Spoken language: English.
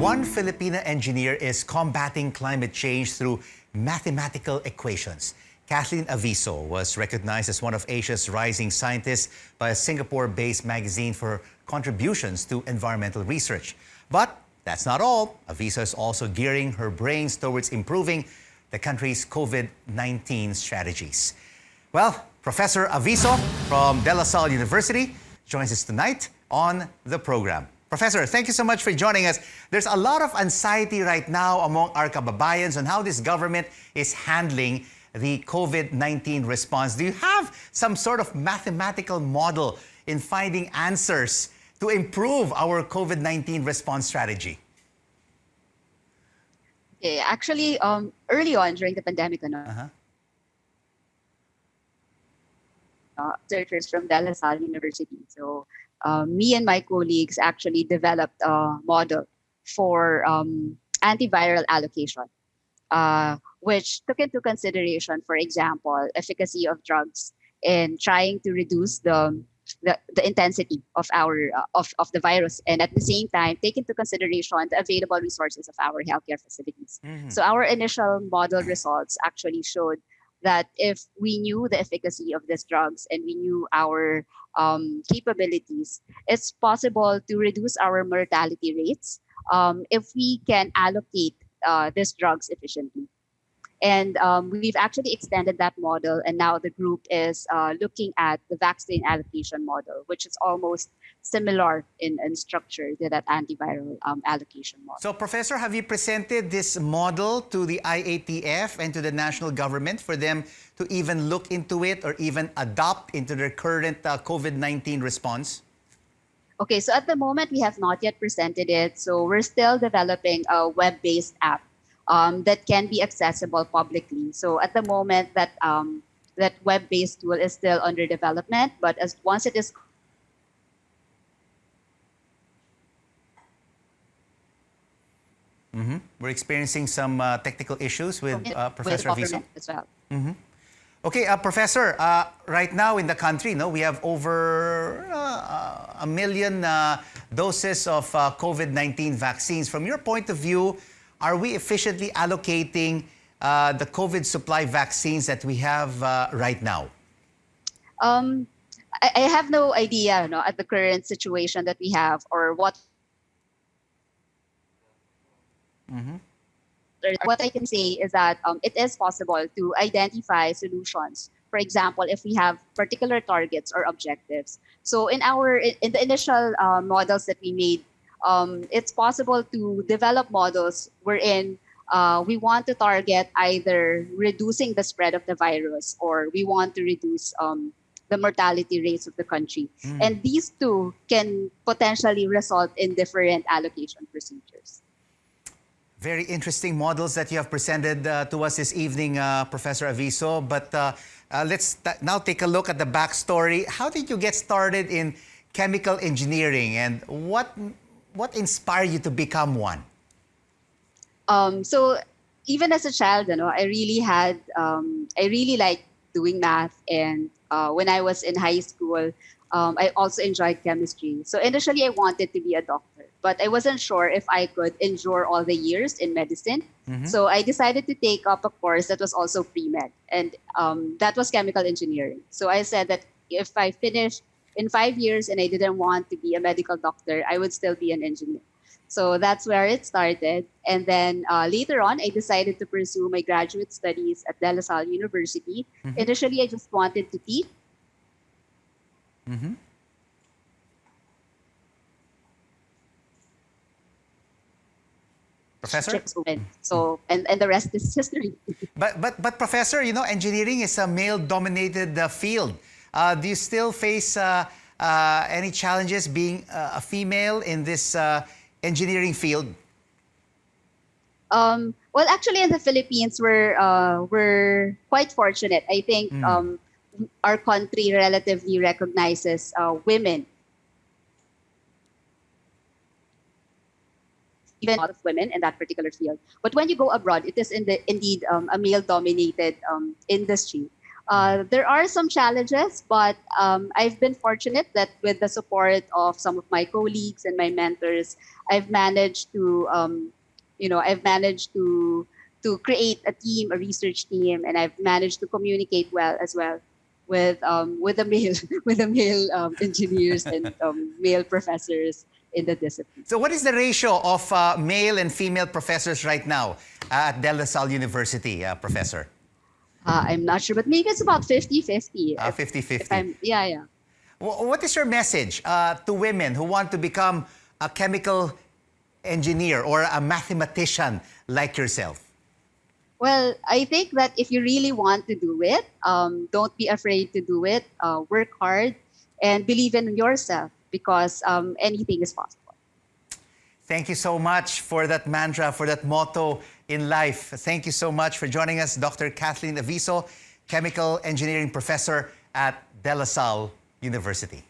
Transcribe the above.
One Filipina engineer is combating climate change through mathematical equations. Kathleen Aviso was recognized as one of Asia's rising scientists by a Singapore-based magazine for contributions to environmental research. But that's not all. Aviso is also gearing her brains towards improving the country's COVID-19 strategies. Well, Professor Aviso from De La Salle University joins us tonight on the program. Professor, thank you so much for joining us. There's a lot of anxiety right now among our kababayans on how this government is handling the COVID-19 response. Do you have some sort of mathematical model in finding answers to improve our COVID-19 response strategy? Yeah, actually, early on during the pandemic, researchers from De La Salle University. So me and my colleagues actually developed a model for antiviral allocation, which took into consideration, for example, efficacy of drugs in trying to reduce the intensity of our of the virus, and at the same time take into consideration the available resources of our healthcare facilities. So our initial model results actually showed that if we knew the efficacy of these drugs and we knew our capabilities, it's possible to reduce our mortality rates if we can allocate these drugs efficiently. And we've actually extended that model, and now the group is looking at the vaccine allocation model, which is almost similar in structure to that antiviral allocation model. So, Professor, have you presented this model to the IATF and to the national government for them to even look into it or even adopt into their current COVID-19 response? Okay, so at the moment, we have not yet presented it. So we're still developing a web-based app that can be accessible publicly. So at the moment, that web-based tool is still under development, but once it is We're experiencing some technical issues with Professor Aviso as well. Okay, Professor, right now in the country, we have over 1 million doses of COVID-19 vaccines. From your point of view, are we efficiently allocating the COVID supply vaccines that we have right now? I have no idea, at the current situation that we have or what. What I can say is that it is possible to identify solutions. For example, if we have particular targets or objectives. So in the initial models that we made, it's possible to develop models wherein we want to target either reducing the spread of the virus or we want to reduce the mortality rates of the country. And these two can potentially result in different allocation procedures. Very interesting models that you have presented to us this evening, Professor Aviso. But let's now take a look at the backstory. How did you get started in chemical engineering, and what inspired you to become one? So even as a child, I really liked doing math, and when I was in high school, I also enjoyed chemistry. So initially, I wanted to be a doctor, but I wasn't sure if I could endure all the years in medicine. So I decided to take up a course that was also pre-med, and that was chemical engineering. So I said that if I finished in 5 years and I didn't want to be a medical doctor, I would still be an engineer. So that's where it started. And then later on, I decided to pursue my graduate studies at De La Salle University. Initially, I just wanted to teach. Professor? So, and the rest is history. But Professor, engineering is a male-dominated field. Do you still face any challenges being a female in this engineering field? Well, actually, in the Philippines, we're quite fortunate. I think our country relatively recognizes women. Even a lot of women in that particular field. But when you go abroad, it is indeed a male-dominated industry. There are some challenges, but I've been fortunate that with the support of some of my colleagues and my mentors, I've managed to, I've managed to create a team, a research team, and I've managed to communicate well as well with the male with the male engineers and male professors in the discipline. So what is the ratio of male and female professors right now at De La Salle University, Professor? I'm not sure, but maybe it's about 50-50. 50-50. Yeah. What is your message to women who want to become a chemical engineer or a mathematician like yourself? Well, I think that if you really want to do it, don't be afraid to do it. Work hard and believe in yourself because anything is possible. Thank you so much for that mantra, for that motto in life. Thank you so much for joining us, Dr. Kathleen Aviso, Chemical Engineering Professor at De La Salle University.